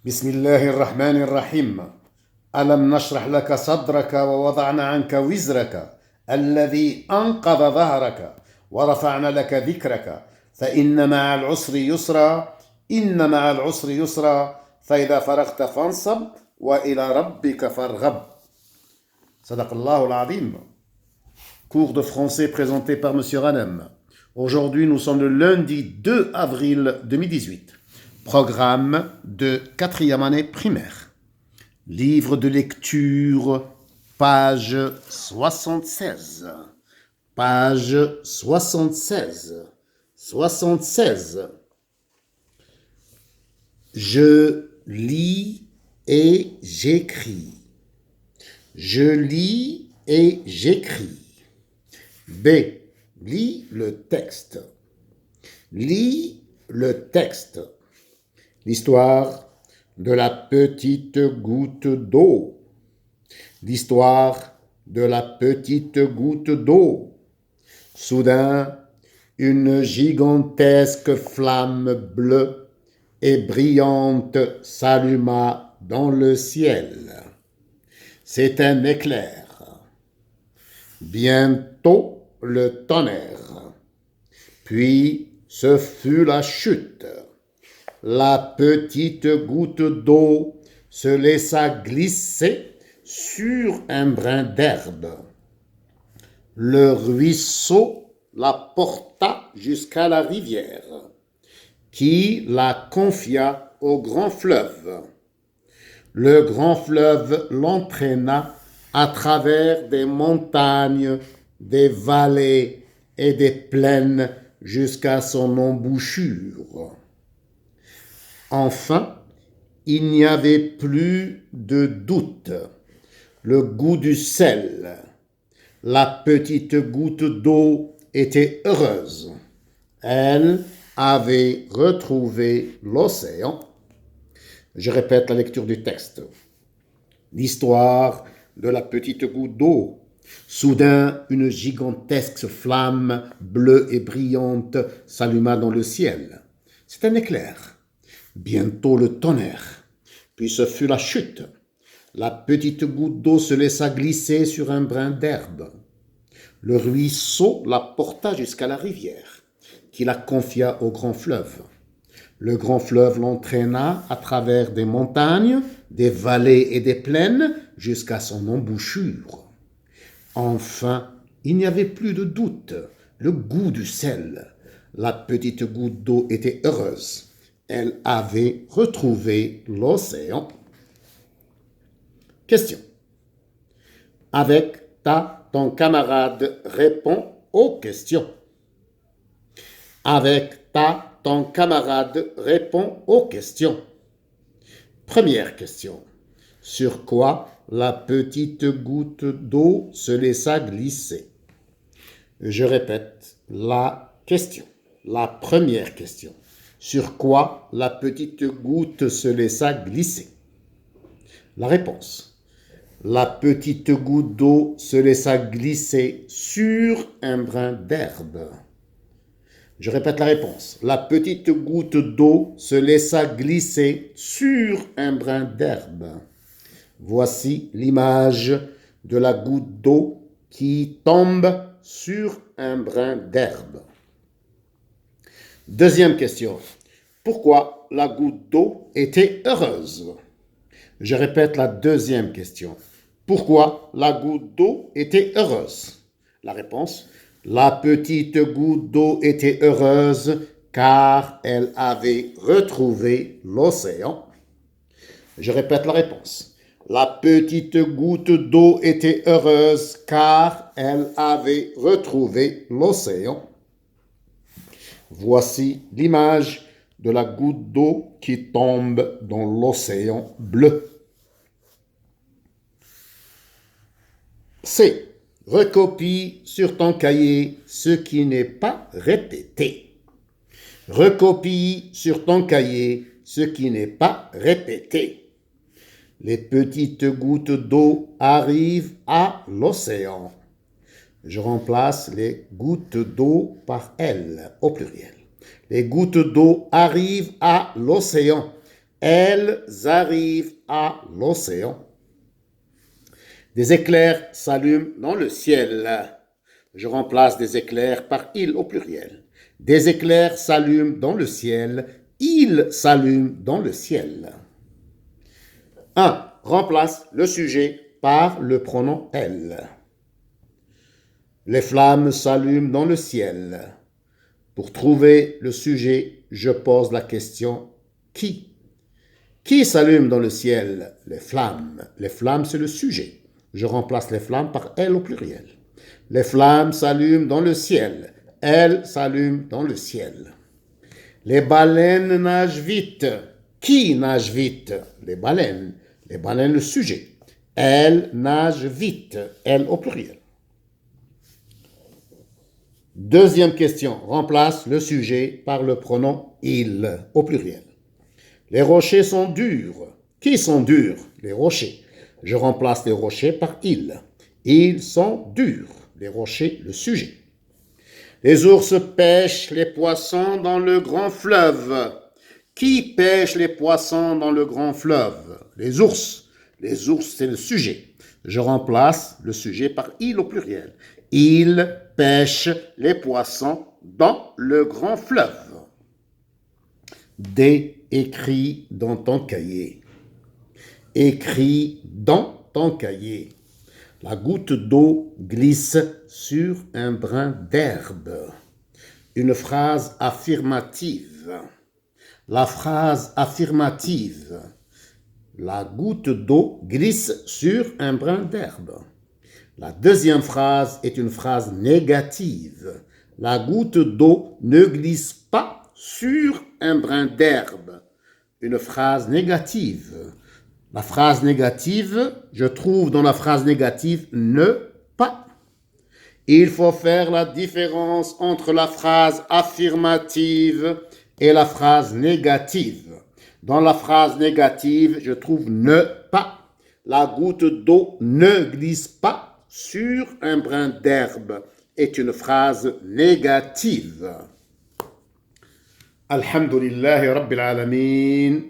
بسم الله الرحمن الرحيم. ألم نشرح لك صدرك ووضعنا عنك وزرك الذي أنقض ظهرك ورفعنا لك ذكرك فإن مع العسر يسرا إن مع العسر يسرا فإذا فرغت فانصب وإلى ربك فارغب. صدق الله العظيم. Cours de français présenté par M. Ranem. Aujourd'hui, nous sommes le lundi 2 avril 2018. Programme de 4e année primaire. Livre de lecture, page 76. Page 76. 76. Je lis et j'écris. Je lis et j'écris. B. Lis le texte. Lis le texte. L'histoire de la petite goutte d'eau. L'histoire de la petite goutte d'eau. Soudain, une gigantesque flamme bleue et brillante s'alluma dans le ciel. C'est un éclair. Bientôt le tonnerre. Puis ce fut la chute. La petite goutte d'eau se laissa glisser sur un brin d'herbe. Le ruisseau la porta jusqu'à la rivière, qui la confia au grand fleuve. Le grand fleuve l'entraîna à travers des montagnes, des vallées et des plaines jusqu'à son embouchure. Enfin, il n'y avait plus de doute. Le goût du sel. La petite goutte d'eau était heureuse. Elle avait retrouvé l'océan. Je répète la lecture du texte. L'histoire de la petite goutte d'eau. Soudain, une gigantesque flamme bleue et brillante s'alluma dans le ciel. C'est un éclair. Bientôt le tonnerre, puis ce fut la chute. La petite goutte d'eau se laissa glisser sur un brin d'herbe. Le ruisseau la porta jusqu'à la rivière, qui la confia au grand fleuve. Le grand fleuve l'entraîna à travers des montagnes, des vallées et des plaines jusqu'à son embouchure. Enfin, il n'y avait plus de doute, le goût du sel. La petite goutte d'eau était heureuse. Elle avait retrouvé l'océan. Question. Avec ton camarade, réponds aux questions. Avec ton camarade, réponds aux questions. Première question. Sur quoi la petite goutte d'eau se laissa glisser? Je répète la question. La première question. Sur quoi la petite goutte se laissa glisser? La réponse. La petite goutte d'eau se laissa glisser sur un brin d'herbe. Je répète la réponse. La petite goutte d'eau se laissa glisser sur un brin d'herbe. Voici l'image de la goutte d'eau qui tombe sur un brin d'herbe. Deuxième question. Pourquoi la goutte d'eau était heureuse? Je répète la deuxième question. Pourquoi la goutte d'eau était heureuse? La réponse. La petite goutte d'eau était heureuse car elle avait retrouvé l'océan. Je répète la réponse. La petite goutte d'eau était heureuse car elle avait retrouvé l'océan. Voici l'image de la goutte d'eau qui tombe dans l'océan bleu. C. Recopie sur ton cahier ce qui n'est pas répété. Recopie sur ton cahier ce qui n'est pas répété. Les petites gouttes d'eau arrivent à l'océan. Je remplace les gouttes d'eau par elles au pluriel. Les gouttes d'eau arrivent à l'océan. Elles arrivent à l'océan. Des éclairs s'allument dans le ciel. Je remplace des éclairs par il au pluriel. Des éclairs s'allument dans le ciel. Il s'allume dans le ciel. 1. Remplace le sujet par le pronom elle. Les flammes s'allument dans le ciel. Pour trouver le sujet, je pose la question qui? Qui s'allume dans le ciel? Les flammes. Les flammes, c'est le sujet. Je remplace les flammes par elles au pluriel. Les flammes s'allument dans le ciel. Elles s'allument dans le ciel. Les baleines nagent vite. Qui nage vite? Les baleines. Les baleines, le sujet. Elles nagent vite. Elles au pluriel. Deuxième question. Remplace le sujet par le pronom il au pluriel. Les rochers sont durs. Qui sont durs? Les rochers. Je remplace les rochers par ils. Ils sont durs. Les rochers, le sujet. Les ours pêchent les poissons dans le grand fleuve. Qui pêche les poissons dans le grand fleuve? Les ours. Les ours, c'est le sujet. Je remplace le sujet par il au pluriel. Ils pêchent les poissons dans le grand fleuve. D. Écris dans ton cahier. Écris dans ton cahier. La goutte d'eau glisse sur un brin d'herbe. Une phrase affirmative. La phrase affirmative. La goutte d'eau glisse sur un brin d'herbe. La deuxième phrase est une phrase négative. La goutte d'eau ne glisse pas sur un brin d'herbe. Une phrase négative. La phrase négative, je trouve dans la phrase négative ne pas. Il faut faire la différence entre la phrase affirmative et la phrase négative. Dans la phrase négative, je trouve ne pas. La goutte d'eau ne glisse pas sur un brin d'herbe est une phrase négative. Alhamdulillahi Rabbil Alamin.